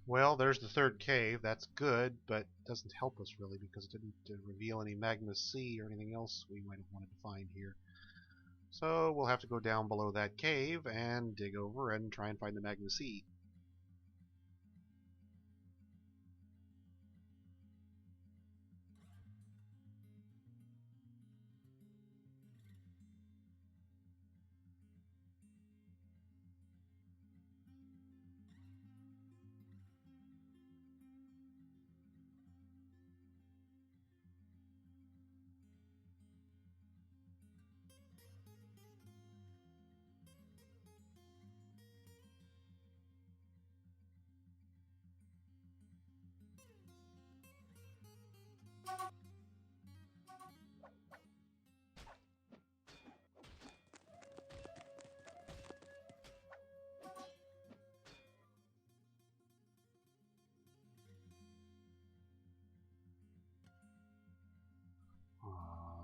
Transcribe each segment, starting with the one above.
Well, there's the third cave. That's good, but doesn't help us really because it didn't reveal any magma sea or anything else we might have wanted to find here. So we'll have to go down below that cave and dig over and try and find the magma sea.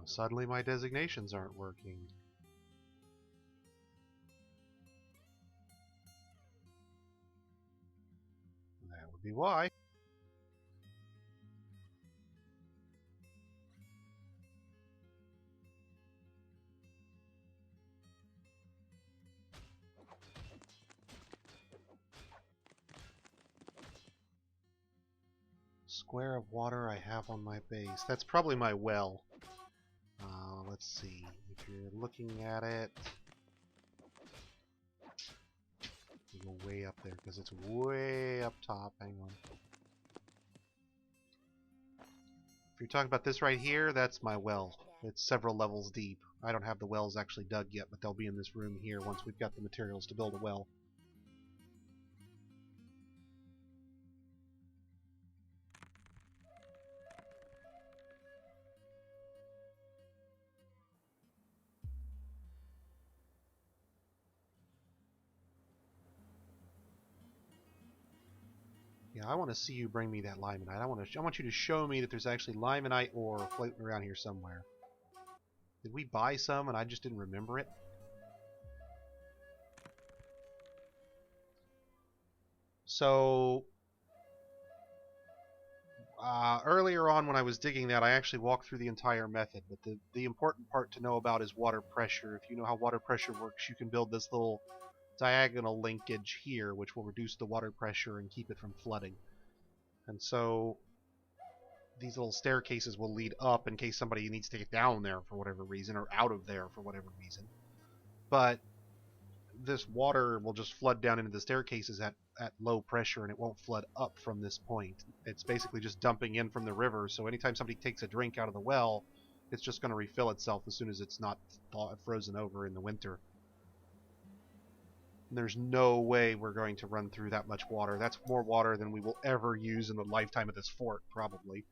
Suddenly my designations aren't working. That would be why. Square of water I have on my base. That's probably my well. Let's see. If you're looking at it, you go way up there because it's way up top. Hang on. If you're talking about this right here, that's my well. It's several levels deep. I don't have the wells actually dug yet, but they'll be in this room here once we've got the materials to build a well. Yeah, I want to see you bring me that limonite. I want you to show me that there's actually limonite ore floating around here somewhere. Did we buy some and I just didn't remember it? So earlier on when I was digging that, I actually walked through the entire method. But the important part to know about is water pressure. If you know how water pressure works, you can build this little diagonal linkage here, which will reduce the water pressure and keep it from flooding. And so these little staircases will lead up in case somebody needs to get down there for whatever reason, or out of there for whatever reason. But this water will just flood down into the staircases at low pressure, and it won't flood up from this point. It's basically just dumping in from the river, so anytime somebody takes a drink out of the well, it's just going to refill itself as soon as it's not frozen over in the winter. There's no way we're going to run through that much water. That's more water than we will ever use in the lifetime of this fort, probably.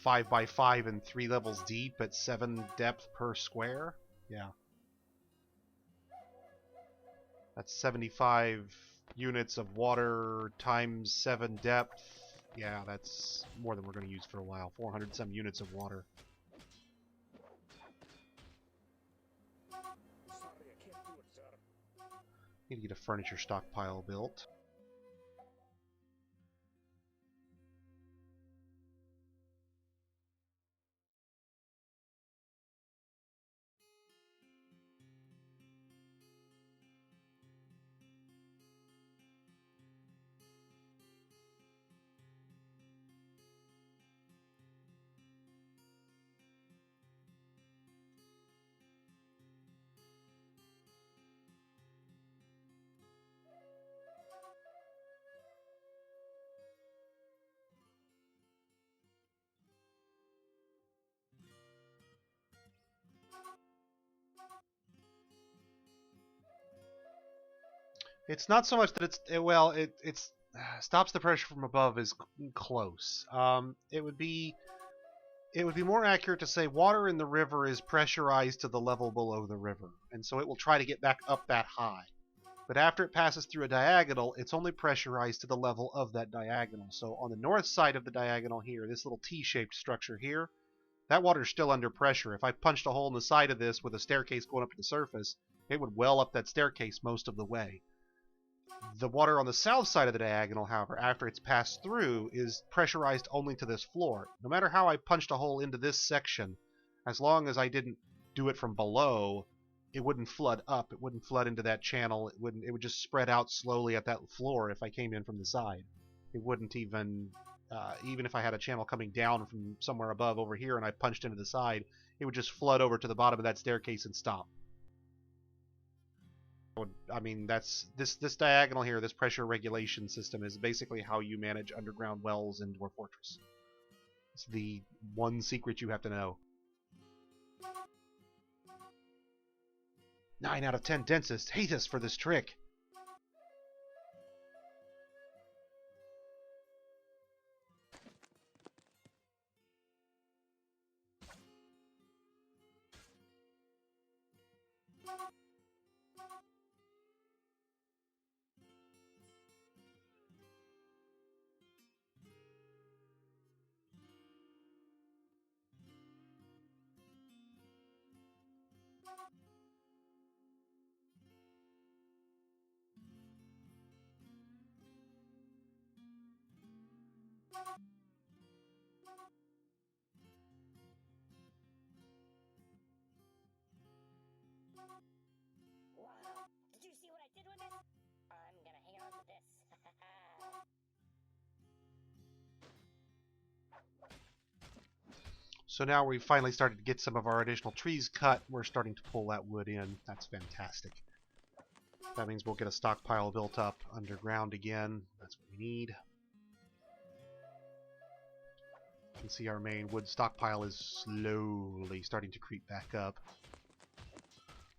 5 by 5 and 3 levels deep at 7 depth per square? Yeah. That's 75 units of water times 7 depth. Yeah, that's more than we're going to use for a while. 400 some units of water. Need to get a furniture stockpile built. It's not so much that it's stops the pressure from above is close. It would be more accurate to say water in the river is pressurized to the level below the river, and so it will try to get back up that high. But after it passes through a diagonal, it's only pressurized to the level of that diagonal. So on the north side of the diagonal here, this little T-shaped structure here, that water's still under pressure. If I punched a hole in the side of this with a staircase going up to the surface, it would well up that staircase most of the way. The water on the south side of the diagonal, however, after it's passed through, is pressurized only to this floor. No matter how I punched a hole into this section, as long as I didn't do it from below, it wouldn't flood up. It wouldn't flood into that channel. It would just spread out slowly at that floor if I came in from the side. It wouldn't even if I had a channel coming down from somewhere above over here and I punched into the side, it would just flood over to the bottom of that staircase and stop. I mean, that's this diagonal here, this pressure regulation system is basically how you manage underground wells in Dwarf Fortress. It's the one secret you have to know. 9 out of 10 dentists hate us for this trick. Wow. Did you see what I did with this? I'm gonna hang on to this. So now we've finally started to get some of our additional trees cut. We're starting to pull that wood in. That's fantastic. That means we'll get a stockpile built up underground again. That's what we need. You can see our main wood stockpile is slowly starting to creep back up.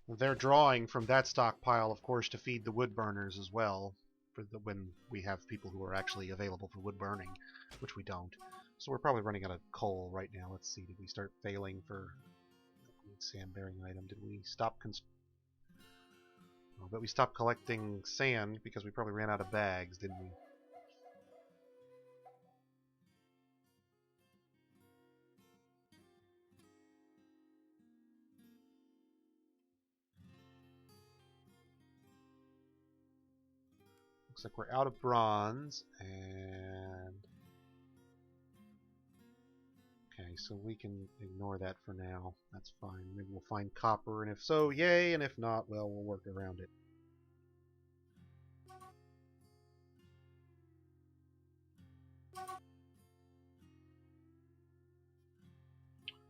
They're drawing from that stockpile, of course, to feed the wood burners as well, when we have people who are actually available for wood burning, which we don't. So we're probably running out of coal right now. Let's see, did we start failing for sand-bearing item? Did we stop oh, but we stopped collecting sand because we probably ran out of bags, didn't we? Looks like we're out of bronze, and okay, so we can ignore that for now. That's fine. Maybe we'll find copper, and if so, yay, and if not, well, we'll work around it.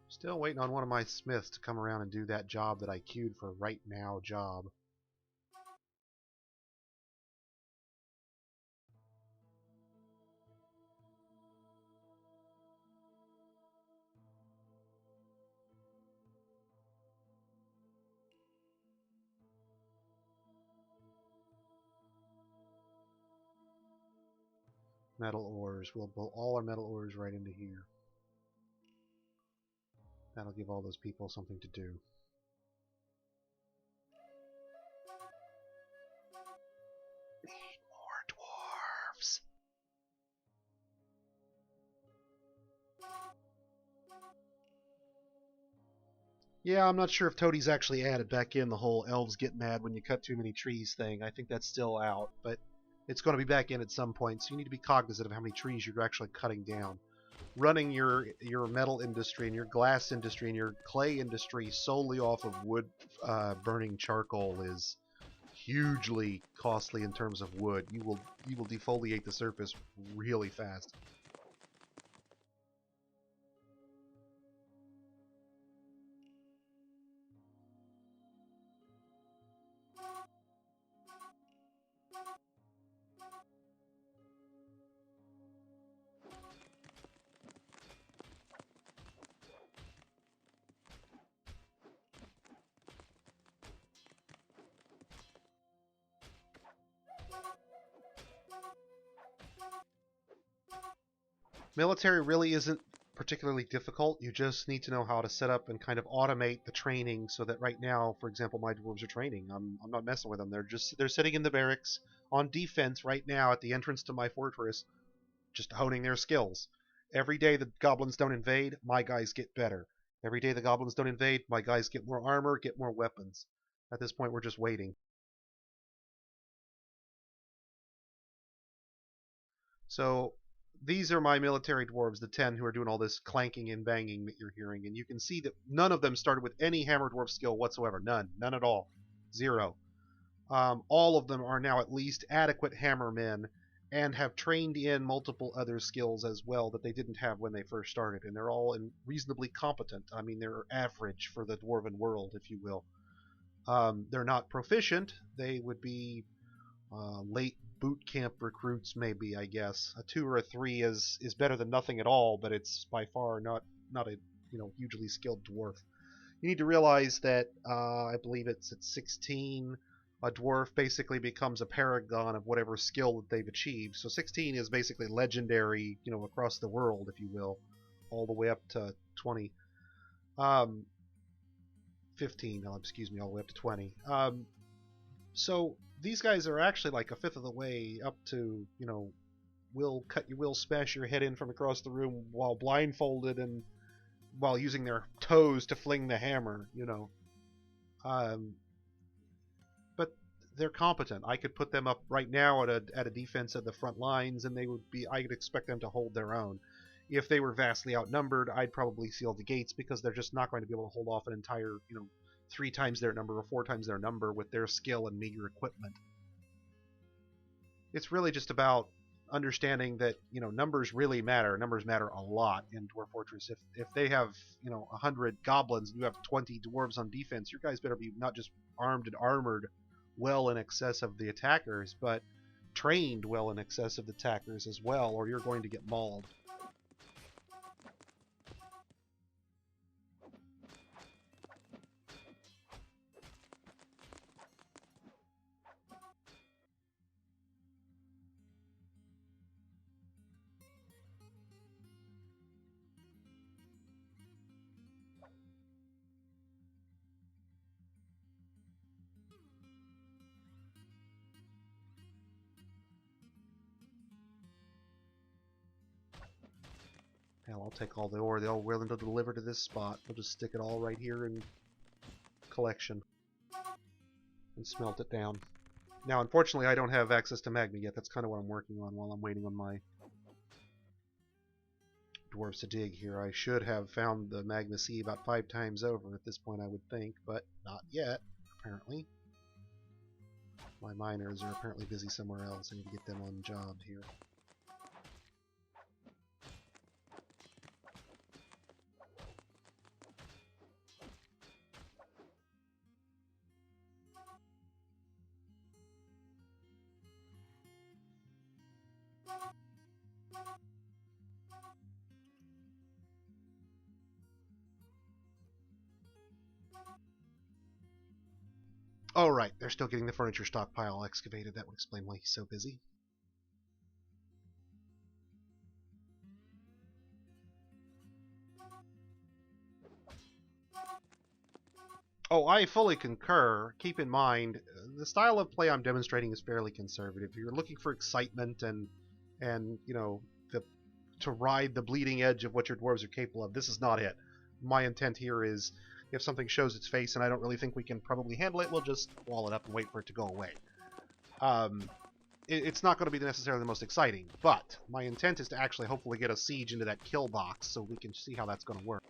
Still waiting on one of my smiths to come around and do that job that I queued for right now job. Metal ores. We'll pull all our metal ores right into here. That'll give all those people something to do. Need more dwarves. Yeah, I'm not sure if Toadie's actually added back in the whole elves get mad when you cut too many trees thing. I think that's still out, but it's going to be back in at some point, so you need to be cognizant of how many trees you're actually cutting down. Running your metal industry and your glass industry and your clay industry solely off of wood burning charcoal is hugely costly in terms of wood. You will defoliate the surface really fast. Military really isn't particularly difficult. You just need to know how to set up and kind of automate the training so that right now, for example, my dwarves are training. I'm not messing with them. They're sitting in the barracks on defense right now at the entrance to my fortress, just honing their skills. Every day the goblins don't invade, my guys get better. Every day the goblins don't invade, my guys get more armor, get more weapons. At this point, we're just waiting. So these are my military dwarves, the 10 who are doing all this clanking and banging that you're hearing. And you can see that none of them started with any hammer dwarf skill whatsoever. None. None at all. Zero. All of them are now at least adequate hammermen and have trained in multiple other skills as well that they didn't have when they first started. And they're all reasonably competent. I mean, they're average for the dwarven world, if you will. They're not proficient. They would be late boot camp recruits, maybe, I guess. A 2 or a 3 is better than nothing at all, but it's by far not a hugely skilled dwarf. You need to realize that I believe it's at 16, a dwarf basically becomes a paragon of whatever skill that they've achieved. So 16 is basically legendary, across the world, if you will, all the way up to 20. 15, excuse me, all the way up to 20. So these guys are actually like a fifth of the way up to, will smash your head in from across the room while blindfolded and while using their toes to fling the hammer, But they're competent. I could put them up right now at a defense at the front lines, and I could expect them to hold their own. If they were vastly outnumbered, I'd probably seal the gates because they're just not going to be able to hold off an entire, 3 times their number or 4 times their number with their skill and meager equipment. It's really just about understanding that, numbers really matter. Numbers matter a lot in Dwarf Fortress. If they have, 100 goblins and you have 20 dwarves on defense, your guys better be not just armed and armored well in excess of the attackers, but trained well in excess of the attackers as well, or you're going to get mauled. Hell, I'll take all the ore they're willing to deliver to this spot. We'll just stick it all right here in collection and smelt it down. Now, unfortunately, I don't have access to magma yet. That's kind of what I'm working on while I'm waiting on my dwarves to dig here. I should have found the magma sea about 5 times over at this point, I would think, but not yet, apparently. My miners are apparently busy somewhere else. I need to get them on job here. Oh, right. They're still getting the furniture stockpile excavated. That would explain why he's so busy. Oh, I fully concur. Keep in mind, the style of play I'm demonstrating is fairly conservative. If you're looking for excitement and to ride the bleeding edge of what your dwarves are capable of, this is not it. My intent here is, if something shows its face and I don't really think we can probably handle it, we'll just wall it up and wait for it to go away. It's not going to be necessarily the most exciting, but my intent is to actually hopefully get a siege into that kill box so we can see how that's going to work.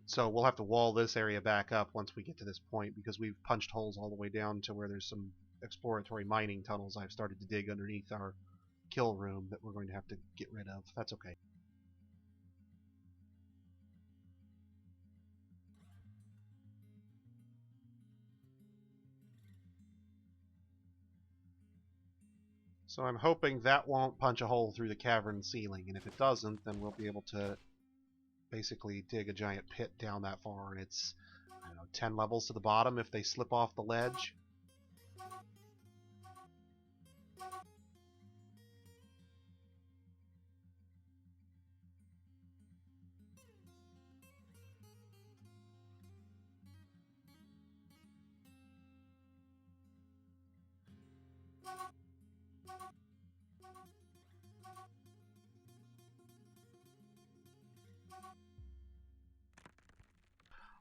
So we'll have to wall this area back up once we get to this point because we've punched holes all the way down to where there's some exploratory mining tunnels I've started to dig underneath our kill room that we're going to have to get rid of. That's okay. So I'm hoping that won't punch a hole through the cavern ceiling, and if it doesn't, then we'll be able to basically dig a giant pit down that far, and it's, I don't know, 10 levels to the bottom if they slip off the ledge.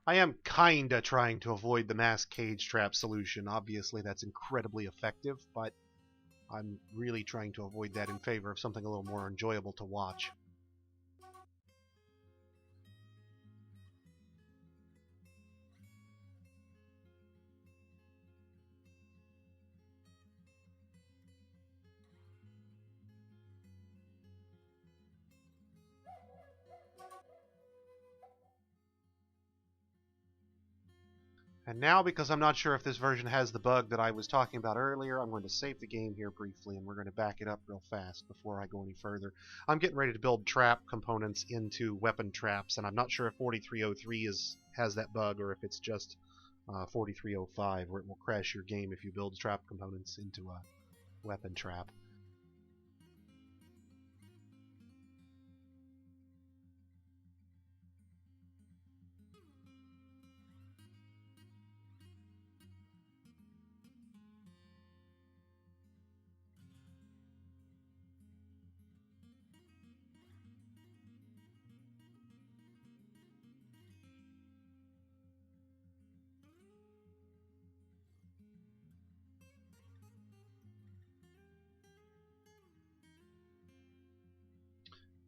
I am kinda trying to avoid the mass cage trap solution. Obviously, that's incredibly effective, but I'm really trying to avoid that in favor of something a little more enjoyable to watch. And now, because I'm not sure if this version has the bug that I was talking about earlier, I'm going to save the game here briefly, and we're going to back it up real fast before I go any further. I'm getting ready to build trap components into weapon traps, and I'm not sure if 4303 has that bug or if it's just 4305, where it will crash your game if you build trap components into a weapon trap.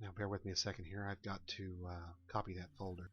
Now, bear with me a second here. I've got to copy that folder.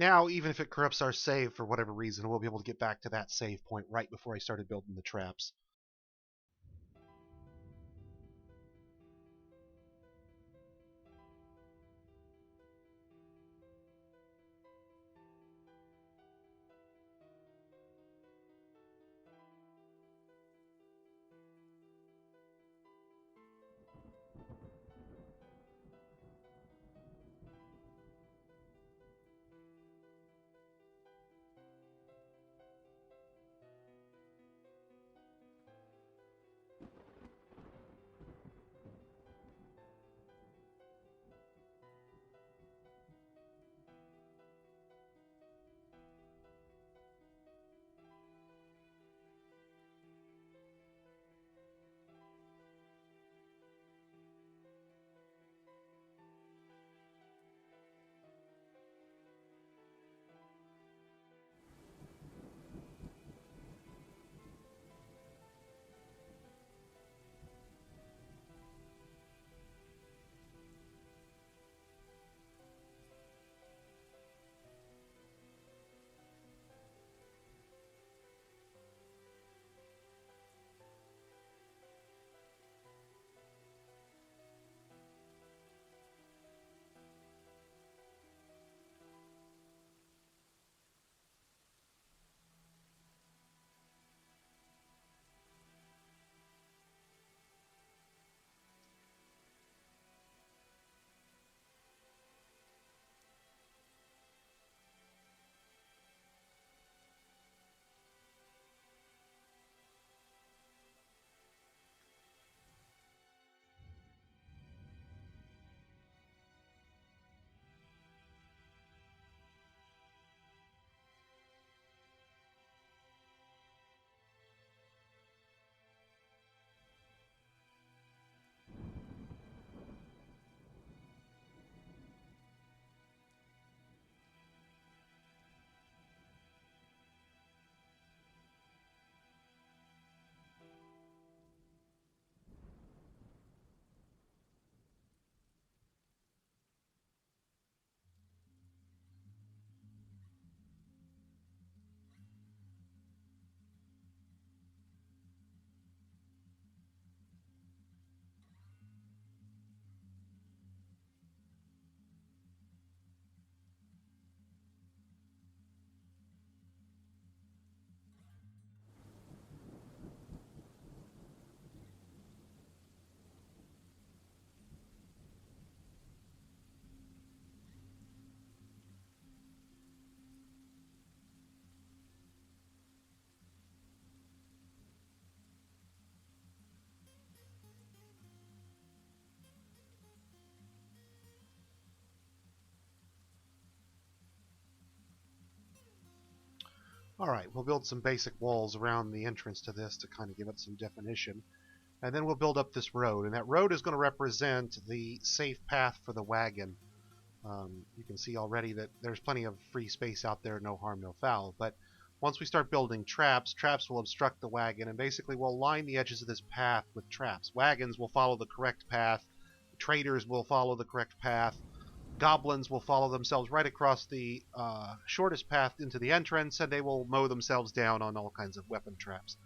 Now, even if it corrupts our save for whatever reason, we'll be able to get back to that save point right before I started building the traps. Alright, we'll build some basic walls around the entrance to this to kind of give it some definition. And then we'll build up this road. And that road is going to represent the safe path for the wagon. You can see already that there's plenty of free space out there, no harm, no foul. But once we start building traps, traps will obstruct the wagon, and basically we'll line the edges of this path with traps. Wagons will follow the correct path. Traders will follow the correct path. Goblins will follow themselves right across the shortest path into the entrance, and they will mow themselves down on all kinds of weapon traps.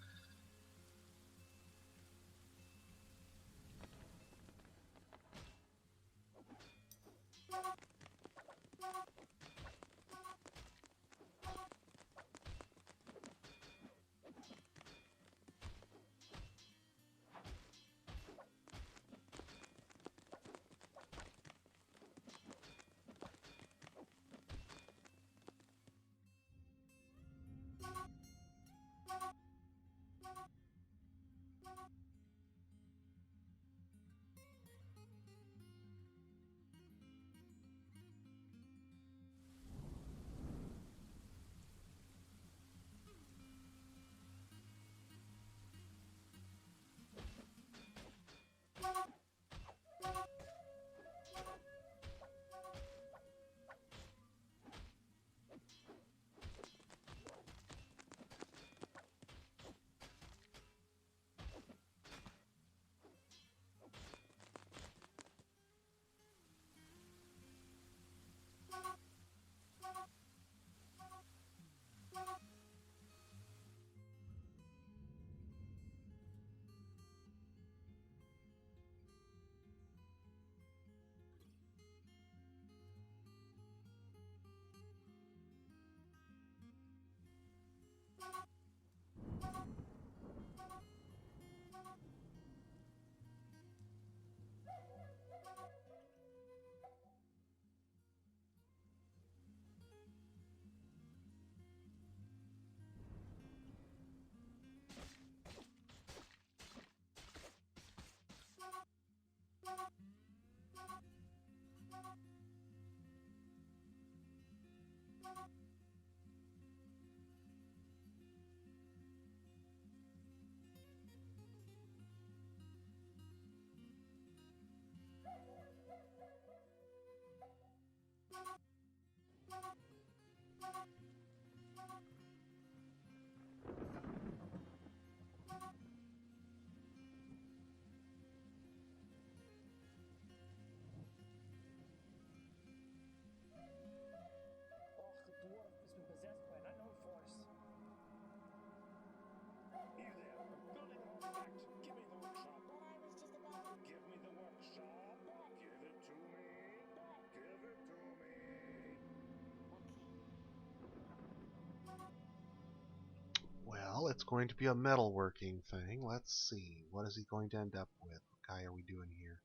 Well, it's going to be a metalworking thing. Let's see. What is he going to end up with? What guy are we doing here?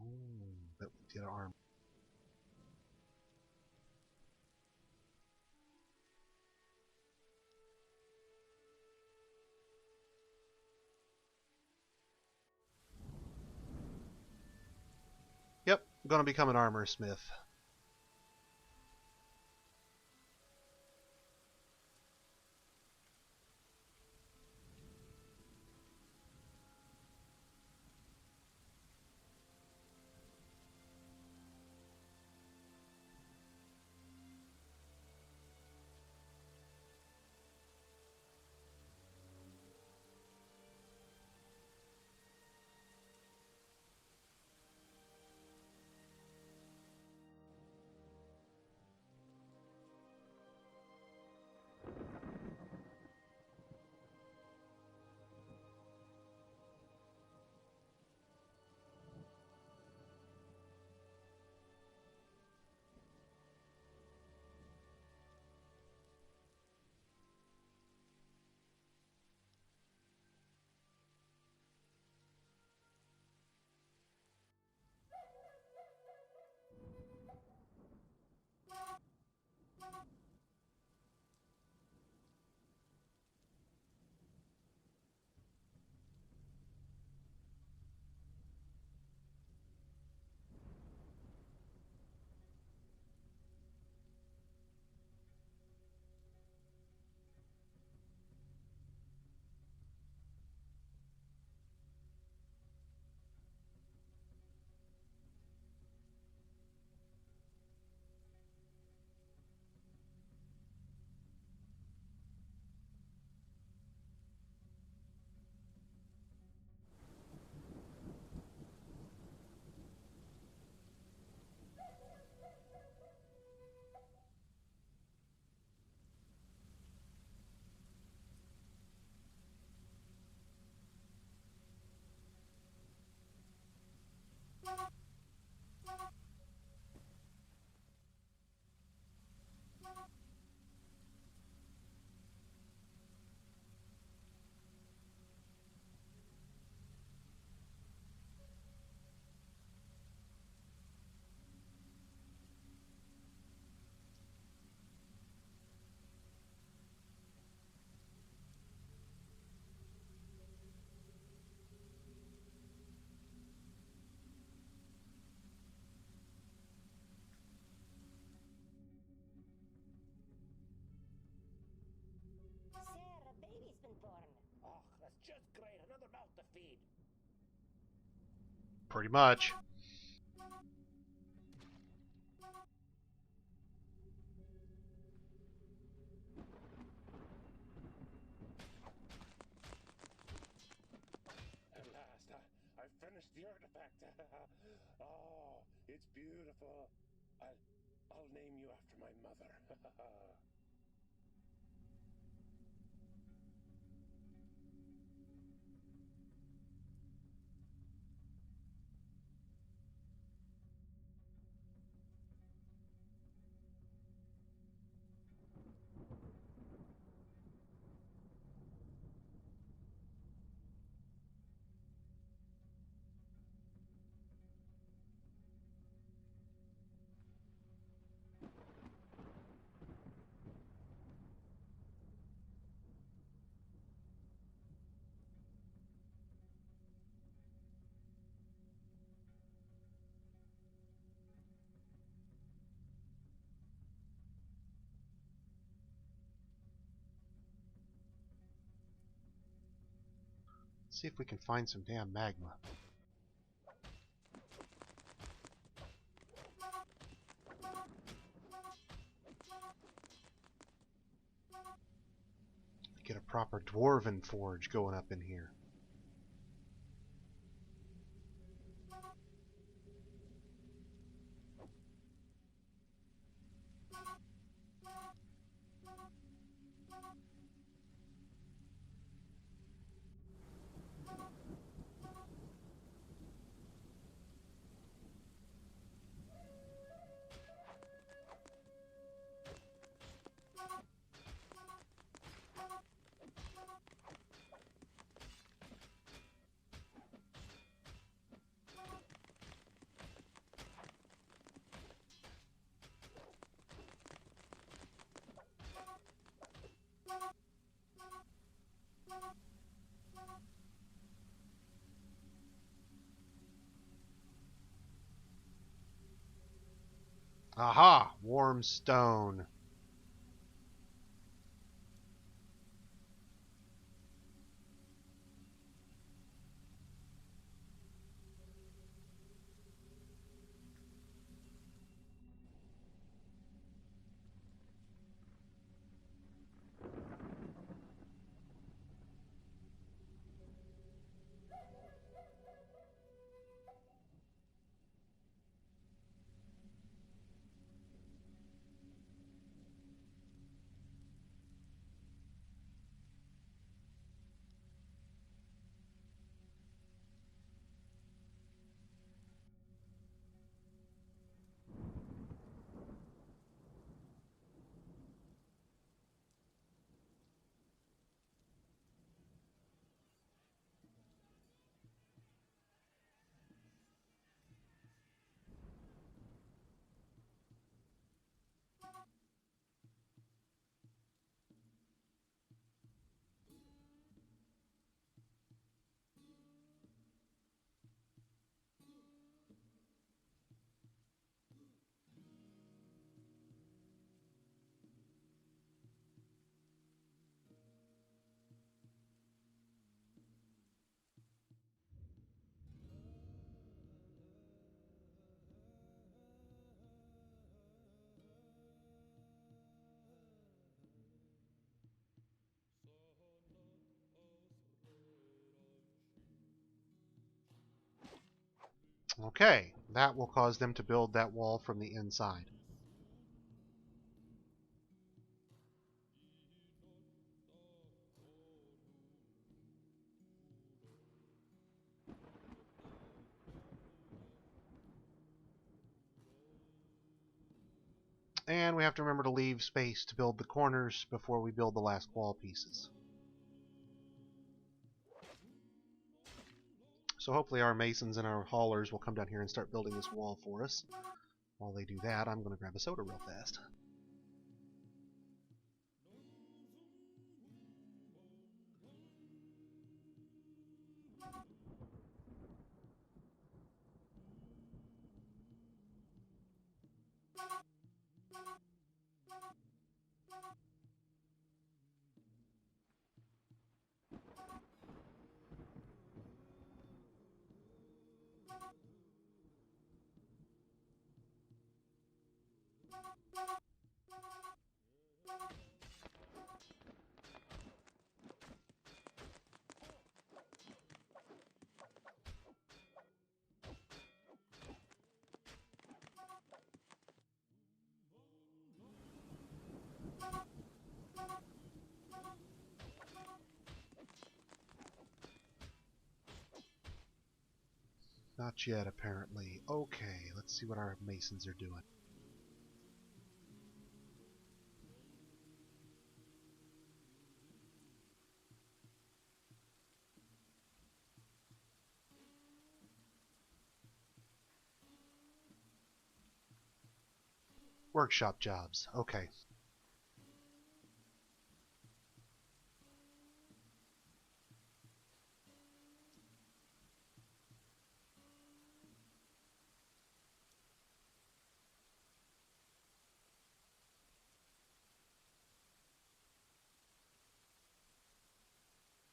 Ooh, but we did armor. Yep, I'm going to become an armor smith. Pretty much. At last, I finished the artifact. Oh, it's beautiful. I'll name you after my mother. Let's see if we can find some damn magma. Get a proper dwarven forge going up in here. Aha! Warm stone. Okay, that will cause them to build that wall from the inside. And we have to remember to leave space to build the corners before we build the last wall pieces. So hopefully our masons and our haulers will come down here and start building this wall for us. While they do that, I'm going to grab a soda real fast. Not yet, apparently. Okay, let's see what our masons are doing. Workshop jobs. Okay.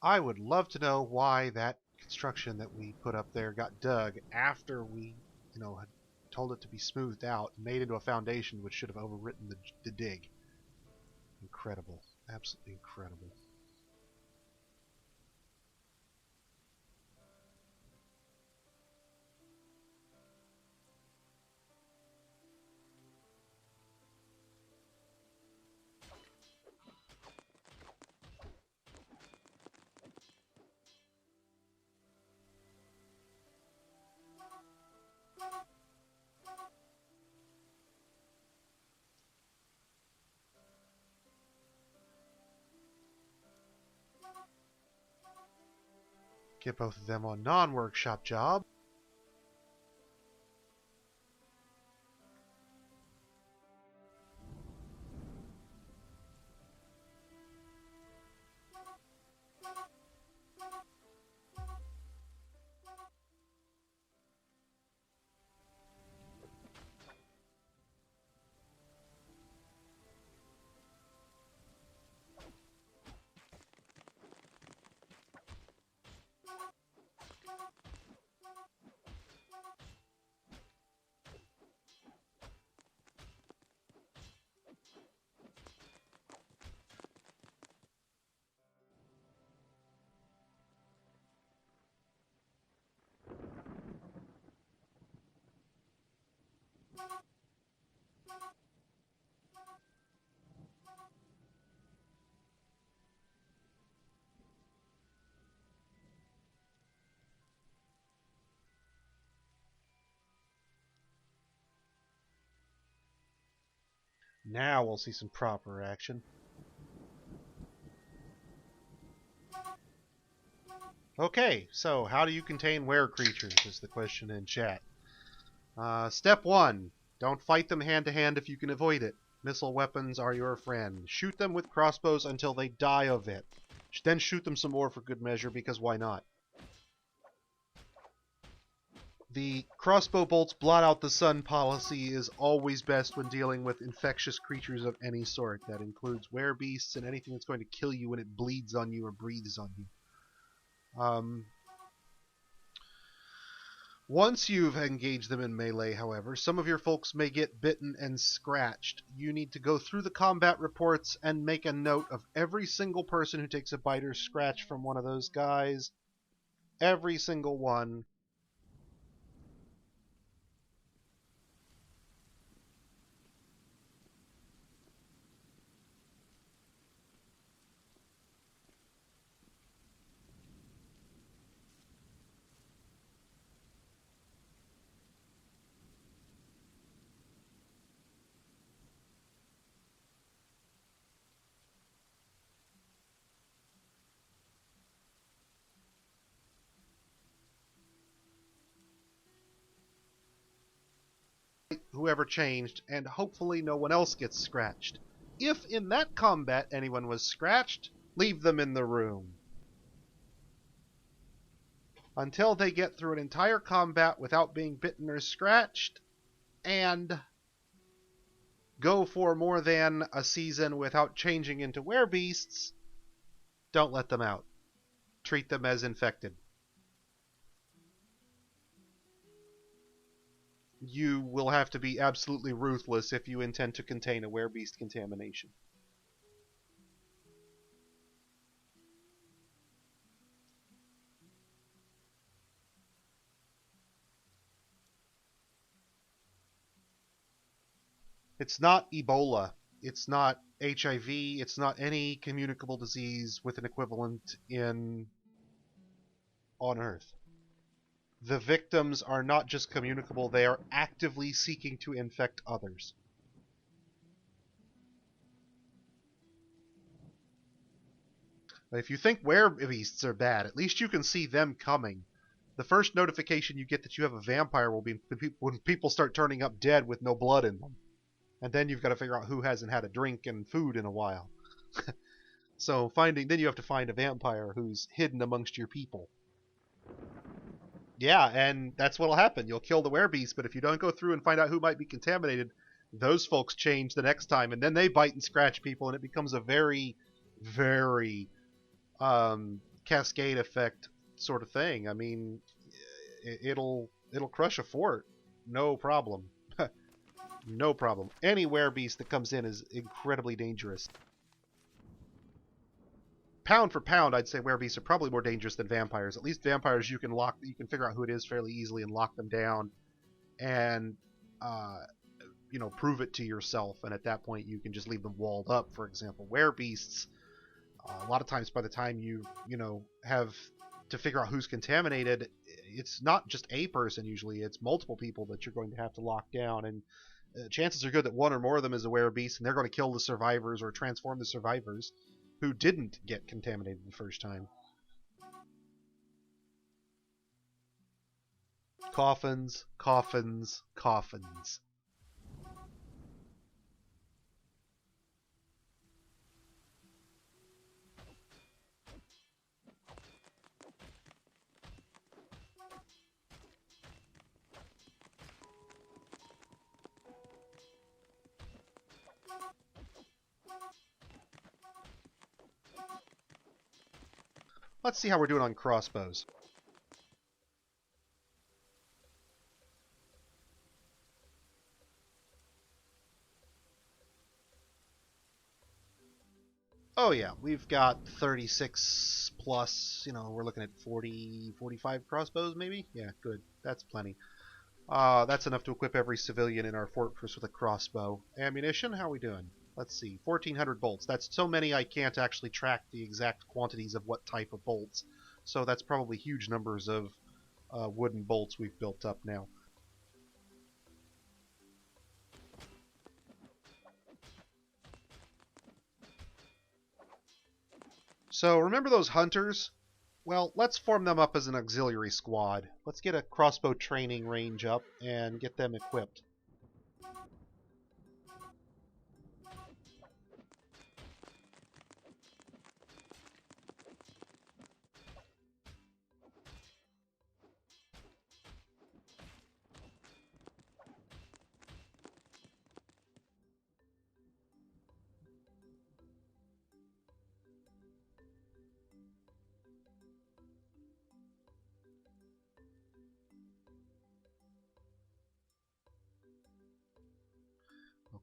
I would love to know why that construction that we put up there got dug after we, had told it to be smoothed out and made into a foundation which should have overwritten the dig. Incredible. Absolutely incredible. Get both of them on non-workshop job. Now we'll see some proper action. Okay, so how do you contain were creatures is the question in chat. Step 1. Don't fight them hand to hand if you can avoid it. Missile weapons are your friend. Shoot them with crossbows until they die of it. Then shoot them some more for good measure, because why not? The crossbow bolts blot out the sun policy is always best when dealing with infectious creatures of any sort. That includes werebeasts and anything that's going to kill you when it bleeds on you or breathes on you. Once you've engaged them in melee, however, some of your folks may get bitten and scratched. You need to go through the combat reports and make a note of every single person who takes a bite or scratch from one of those guys. Every single one. Whoever changed, and hopefully no one else gets scratched. If in that combat anyone was scratched, leave them in the room until they get through an entire combat without being bitten or scratched, and go for more than a season without changing into werebeasts. Don't let them out. Treat them as infected. You will have to be absolutely ruthless if you intend to contain a werebeast contamination. It's not Ebola. It's not HIV. It's not any communicable disease with an equivalent on Earth. the victims are not just communicable, they are actively seeking to infect others. If you think werbeasts are bad, at least you can see them coming. The first notification you get that you have a vampire will be when people start turning up dead with no blood in them. And then you've got to figure out who hasn't had a drink and food in a while. So then you have to find a vampire who's hidden amongst your people. Yeah, and that's what'll happen. You'll kill the werebeast, but if you don't go through and find out who might be contaminated, those folks change the next time, and then they bite and scratch people, and it becomes a very, very cascade effect sort of thing. I mean, it'll crush a fort, no problem. No problem. Any werebeast that comes in is incredibly dangerous. Pound for pound, I'd say werebeasts are probably more dangerous than vampires. At least vampires, you can figure out who it is fairly easily and lock them down, and prove it to yourself. And at that point, you can just leave them walled up. For example, werebeasts, a lot of times by the time you have to figure out who's contaminated, it's not just a person. Usually, it's multiple people that you're going to have to lock down, and chances are good that one or more of them is a werebeast, and they're going to kill the survivors or transform the survivors who didn't get contaminated the first time. Coffins, coffins, coffins. Let's see how we're doing on crossbows. Oh yeah, we've got 36 plus, we're looking at 40, 45 crossbows maybe? Yeah, good. That's plenty. That's enough to equip every civilian in our fortress with a crossbow. Ammunition, how are we doing? Let's see, 1,400 bolts. That's so many I can't actually track the exact quantities of what type of bolts. So that's probably huge numbers of wooden bolts we've built up now. So remember those hunters? Well, let's form them up as an auxiliary squad. Let's get a crossbow training range up and get them equipped.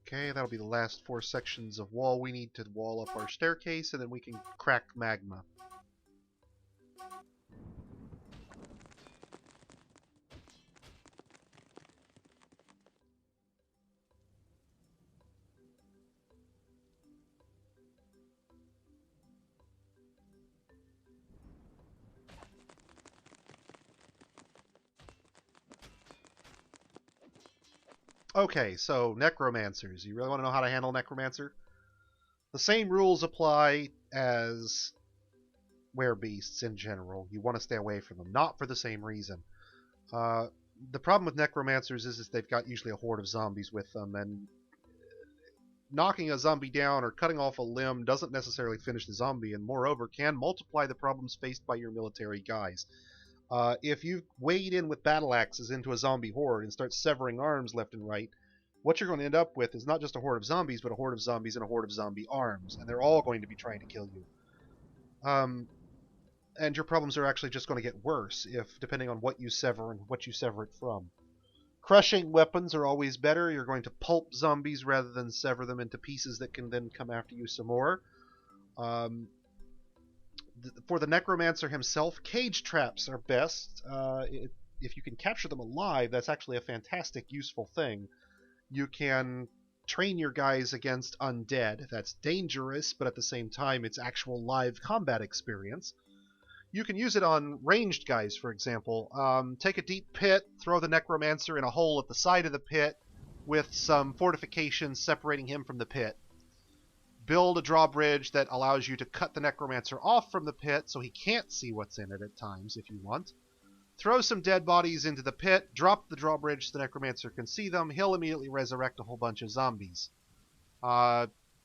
Okay, that'll be the last 4 sections of wall we need to wall up our staircase, and then we can crack magma. Okay, so necromancers. You really want to know how to handle necromancer? The same rules apply as werebeasts in general. You want to stay away from them, not for the same reason. The problem with necromancers is they've got usually a horde of zombies with them, and knocking a zombie down or cutting off a limb doesn't necessarily finish the zombie, and moreover can multiply the problems faced by your military guys. If you wade in with battle axes into a zombie horde and start severing arms left and right, what you're going to end up with is not just a horde of zombies, but a horde of zombies and a horde of zombie arms, and they're all going to be trying to kill you. And your problems are actually just going to get worse, depending on what you sever and what you sever it from. Crushing weapons are always better. You're going to pulp zombies rather than sever them into pieces that can then come after you some more. For the necromancer himself, cage traps are best. If you can capture them alive, that's actually a fantastic, useful thing. You can train your guys against undead. That's dangerous, but at the same time, it's actual live combat experience. You can use it on ranged guys, for example. Take a deep pit, throw the Necromancer in a hole at the side of the pit with some fortifications separating him from the pit. Build a drawbridge that allows you to cut the Necromancer off from the pit so he can't see what's in it at times if you want. Throw some dead bodies into the pit, drop the drawbridge so the Necromancer can see them. He'll immediately resurrect a whole bunch of zombies.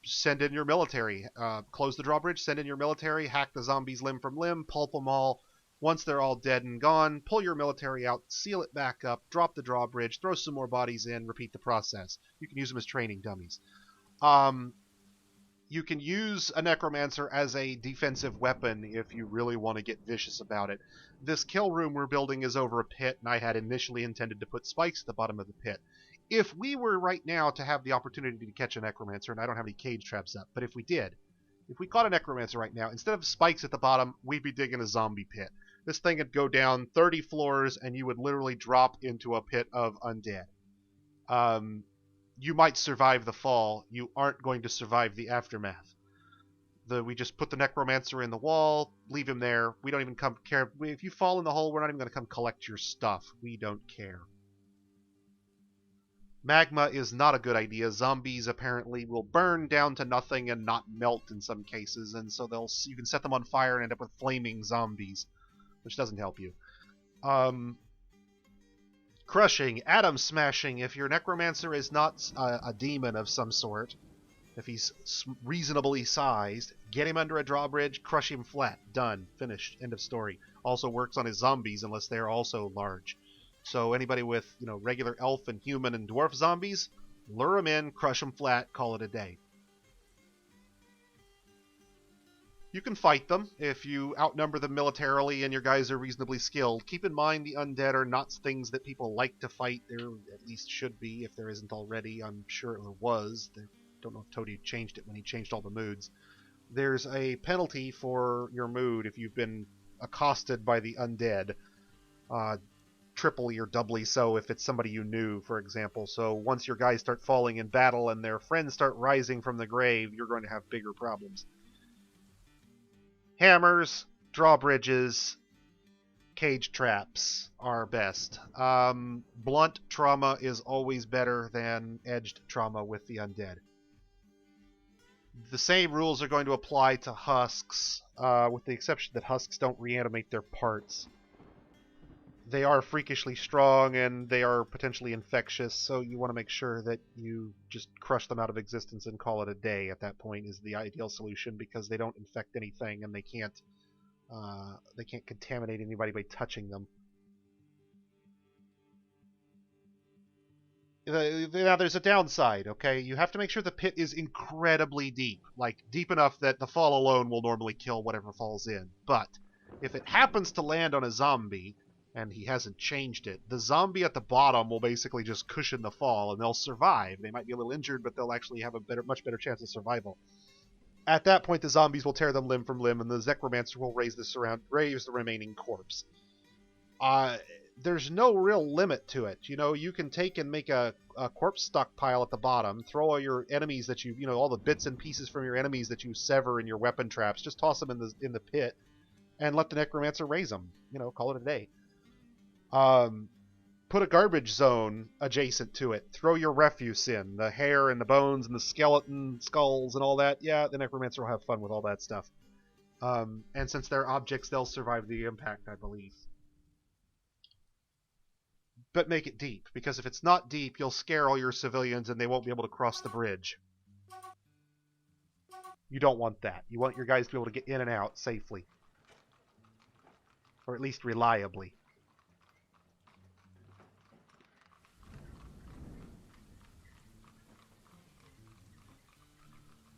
Send in your military. Close the drawbridge, send in your military, hack the zombies limb from limb, pulp them all. Once they're all dead and gone, pull your military out, seal it back up, drop the drawbridge, throw some more bodies in, repeat the process. You can use them as training dummies. You can use a Necromancer as a defensive weapon if you really want to get vicious about it. This kill room we're building is over a pit, and I had initially intended to put spikes at the bottom of the pit. If we were right now to have the opportunity to catch a Necromancer, and I don't have any cage traps up, but if we did, if we caught a Necromancer right now, instead of spikes at the bottom, we'd be digging a zombie pit. This thing would go down 30 floors, and you would literally drop into a pit of undead. You might survive the fall. You aren't going to survive the aftermath. We just put the Necromancer in the wall, leave him there. We don't even care. If you fall in the hole, we're not even going to come collect your stuff. We don't care. Magma is not a good idea. Zombies apparently will burn down to nothing and not melt in some cases, and so you can set them on fire and end up with flaming zombies, which doesn't help you. Crushing, atom smashing. If your Necromancer is not a demon of some sort, if he's reasonably sized, get him under a drawbridge, crush him flat. Done. Finished. End of story. Also works on his zombies unless they're also large. So anybody with, regular elf and human and dwarf zombies, lure them in, crush them flat, call it a day. You can fight them if you outnumber them militarily and your guys are reasonably skilled. Keep in mind the undead are not things that people like to fight. There at least should be, if there isn't already. I'm sure there was. I don't know if Toady changed it when he changed all the moods. There's a penalty for your mood if you've been accosted by the undead. Triply or doubly so if it's somebody you knew, for example. So once your guys start falling in battle and their friends start rising from the grave, you're going to have bigger problems. Hammers, drawbridges, cage traps are best. Blunt trauma is always better than edged trauma with the undead. The same rules are going to apply to husks, with the exception that husks don't reanimate their parts. They are freakishly strong and they are potentially infectious, so you want to make sure that you just crush them out of existence and call it a day. At that point is the ideal solution because they don't infect anything and they can't contaminate anybody by touching them. Now there's a downside, okay? You have to make sure the pit is incredibly deep, like deep enough that the fall alone will normally kill whatever falls in. But if it happens to land on a zombie, and he hasn't changed it, the zombie at the bottom will basically just cushion the fall, and they'll survive. They might be a little injured, but they'll actually have a much better chance of survival. At that point, the zombies will tear them limb from limb, and the Necromancer will raise the remaining corpse. There's no real limit to it. You can take and make a corpse stockpile at the bottom, throw all your enemies that all the bits and pieces from your enemies that you sever in your weapon traps, just toss them in the pit, and let the Necromancer raise them. Call it a day. Put a garbage zone adjacent to it. Throw your refuse in. The hair and the bones and the skeleton skulls and all that. Yeah, the Necromancer will have fun with all that stuff. And since they're objects, they'll survive the impact, I believe. But make it deep, because if it's not deep, you'll scare all your civilians and they won't be able to cross the bridge. You don't want that. You want your guys to be able to get in and out safely. Or at least reliably.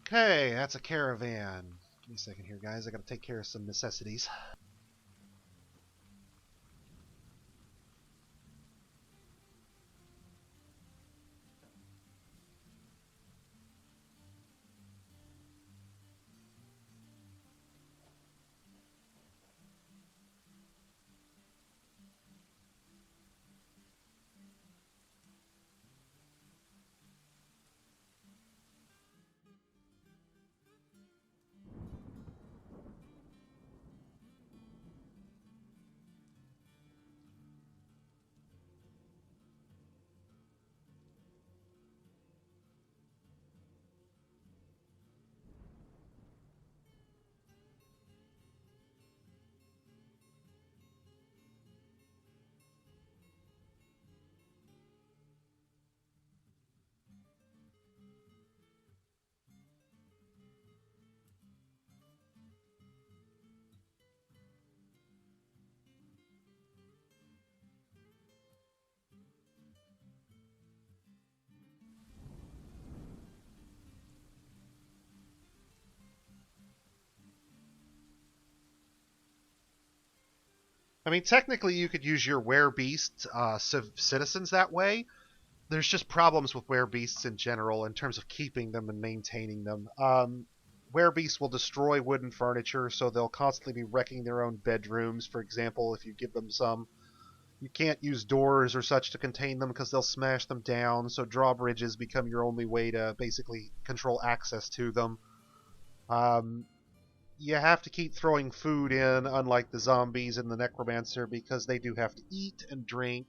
Okay, that's a caravan. Give me a second here, guys. I gotta take care of some necessities. I mean, technically, you could use your werebeast citizens that way. There's just problems with werebeasts in general in terms of keeping them and maintaining them. Werebeasts will destroy wooden furniture, so they'll constantly be wrecking their own bedrooms, for example, if you give them some. You can't use doors or such to contain them because they'll smash them down, so drawbridges become your only way to basically control access to them. You have to keep throwing food in, unlike the zombies and the necromancer, because they do have to eat and drink.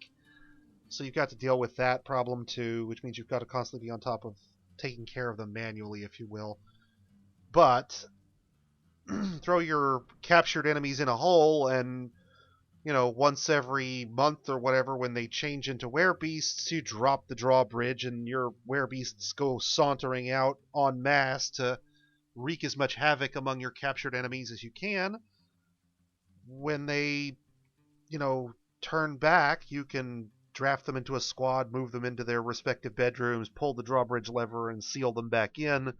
So you've got to deal with that problem too, which means you've got to constantly be on top of taking care of them manually, if you will. But throw your captured enemies in a hole, and once every month or whatever, when they change into werebeasts, you drop the drawbridge, and your werebeasts go sauntering out en masse to wreak as much havoc among your captured enemies as you can. When they, turn back, you can draft them into a squad, move them into their respective bedrooms, pull the drawbridge lever, and seal them back in.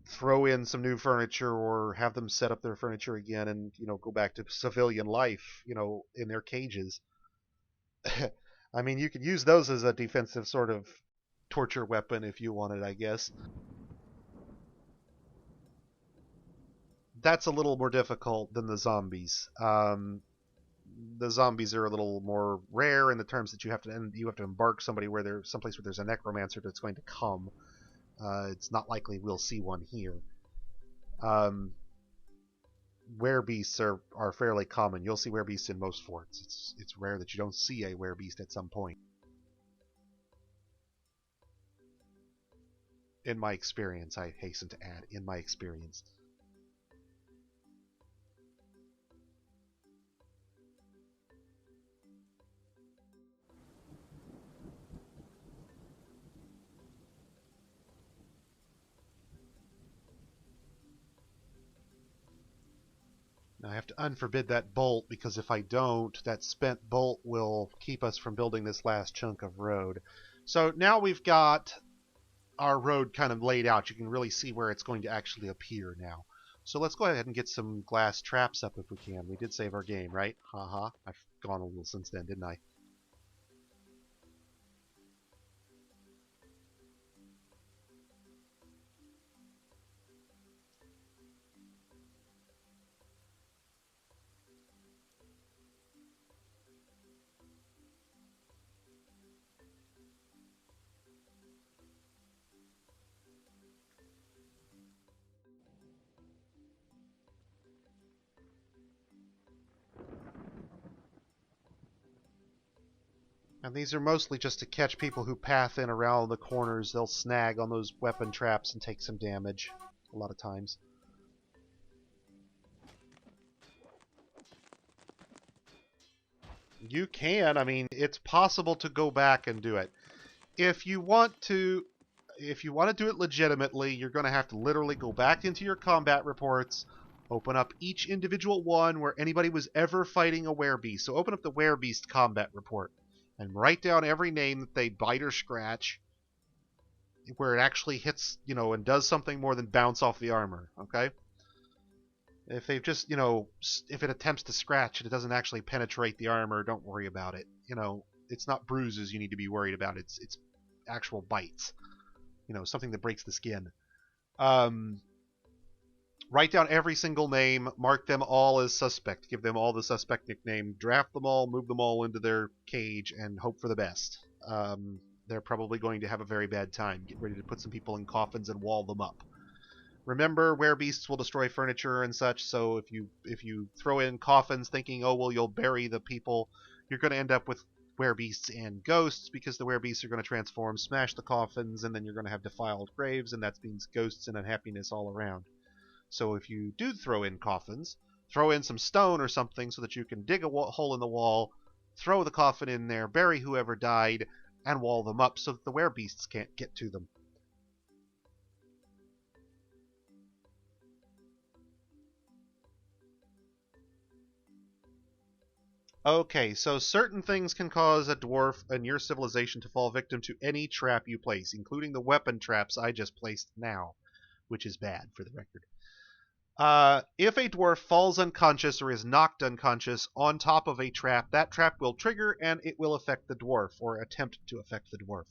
Throw in some new furniture, or have them set up their furniture again, and go back to civilian life, in their cages. I mean, you could use those as a defensive sort of torture weapon if you wanted, I guess. That's a little more difficult than the zombies. The zombies are a little more rare in the terms that you have to embark somebody someplace where there's a necromancer that's going to come. It's not likely we'll see one here. Werebeasts are fairly common. You'll see werebeasts in most forts. It's rare that you don't see a werebeast at some point. In my experience, I hasten to add, in my experience. Now I have to unforbid that bolt, because if I don't, that spent bolt will keep us from building this last chunk of road. So now we've got our road kind of laid out. You can really see where it's going to actually appear now. So let's go ahead and get some glass traps up if we can. We did save our game, right? Haha. I've gone a little since then, didn't I? And these are mostly just to catch people who path in around the corners. They'll snag on those weapon traps and take some damage a lot of times. You can. I mean, it's possible to go back and do it. If you want to do it legitimately, you're going to have to literally go back into your combat reports, open up each individual one where anybody was ever fighting a werebeast. So open up the werebeast combat report and write down every name that they bite or scratch, where it actually hits, and does something more than bounce off the armor, okay? If they've just, if it attempts to scratch and it doesn't actually penetrate the armor, don't worry about it. It's not bruises you need to be worried about. It's actual bites. Something that breaks the skin. Write down every single name, mark them all as suspect, give them all the suspect nickname, draft them all, move them all into their cage, and hope for the best. They're probably going to have a very bad time. Get ready to put some people in coffins and wall them up. Remember, werebeasts will destroy furniture and such, so if you throw in coffins thinking, oh, well, you'll bury the people, you're going to end up with werebeasts and ghosts, because the werebeasts are going to transform, smash the coffins, and then you're going to have defiled graves, and that means ghosts and unhappiness all around. So if you do throw in coffins, throw in some stone or something so that you can dig a hole in the wall, throw the coffin in there, bury whoever died, and wall them up so that the werebeasts can't get to them. Okay, so certain things can cause a dwarf in your civilization to fall victim to any trap you place, including the weapon traps I just placed now, which is bad, for the record. If a dwarf falls unconscious or is knocked unconscious on top of a trap, that trap will trigger and it will affect the dwarf, or attempt to affect the dwarf.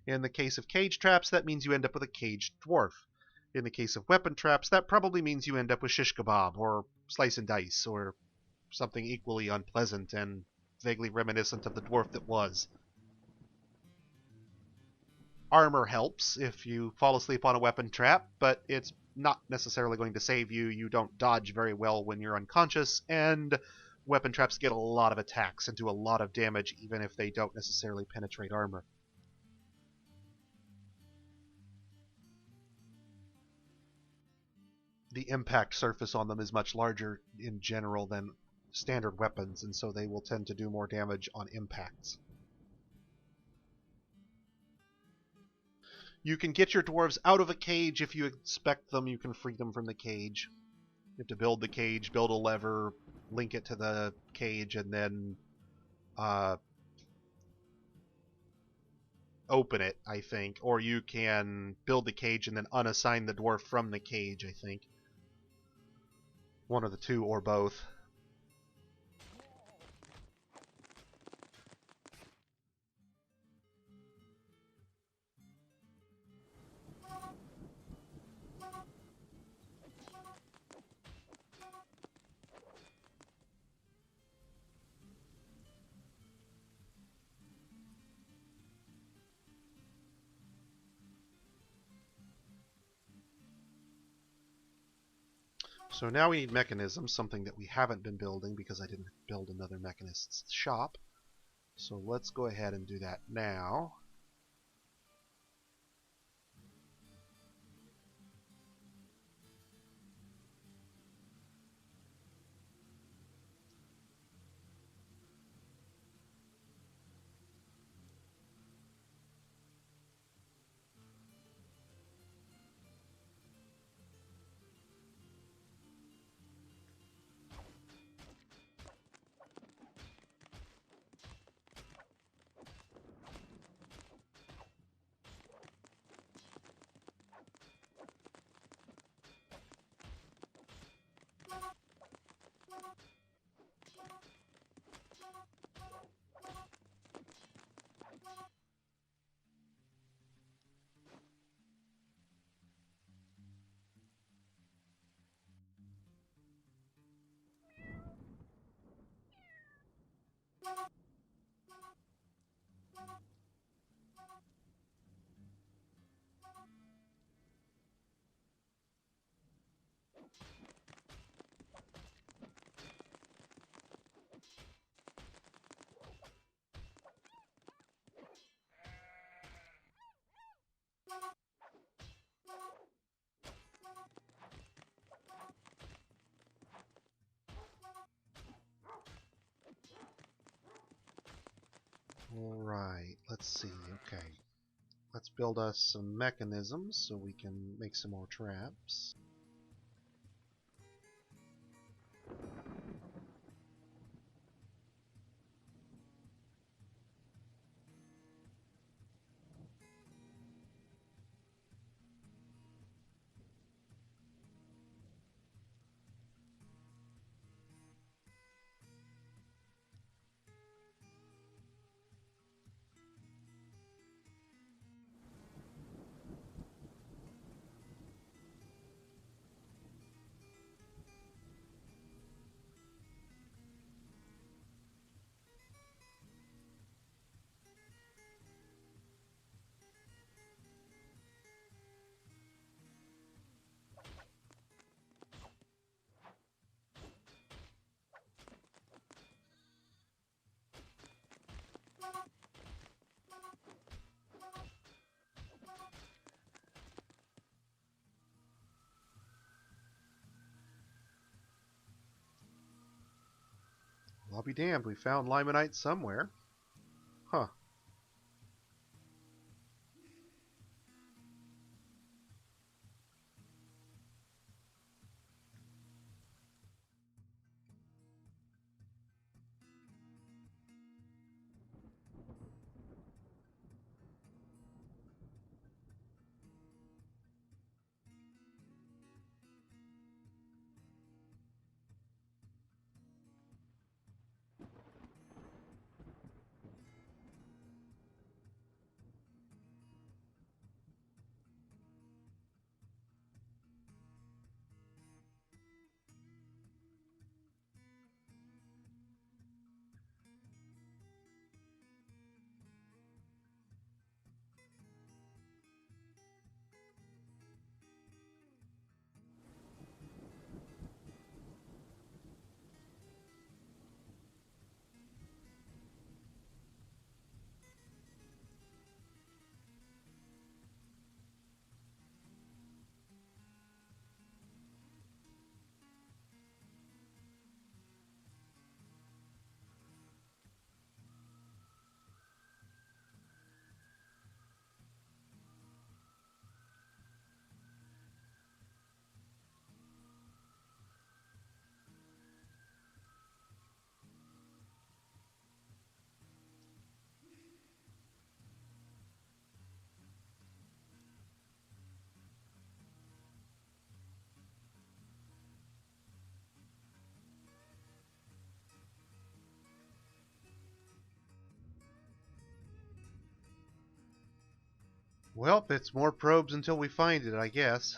In the case of cage traps, that means you end up with a caged dwarf. In the case of weapon traps, that probably means you end up with shish kebab, or slice and dice, or something equally unpleasant and vaguely reminiscent of the dwarf that was. Armor helps if you fall asleep on a weapon trap, but it's not necessarily going to save you. You don't dodge very well when you're unconscious, and weapon traps get a lot of attacks and do a lot of damage even if they don't necessarily penetrate armor. The impact surface on them is much larger in general than standard weapons, and so they will tend to do more damage on impacts. You can get your dwarves out of a cage if you expect them. You can free them from the cage. You have to build the cage, build a lever, link it to the cage, and then open it, I think. Or you can build the cage and then unassign the dwarf from the cage, I think. One of the two, or both. So now we need mechanisms, something that we haven't been building because I didn't build another mechanist's shop. So let's go ahead and do that now. Alright, let's see. Okay. Let's build us some mechanisms so we can make some more traps. Well, I'll be damned, we found limonite somewhere. Huh. Well, it's more probes until we find it, I guess.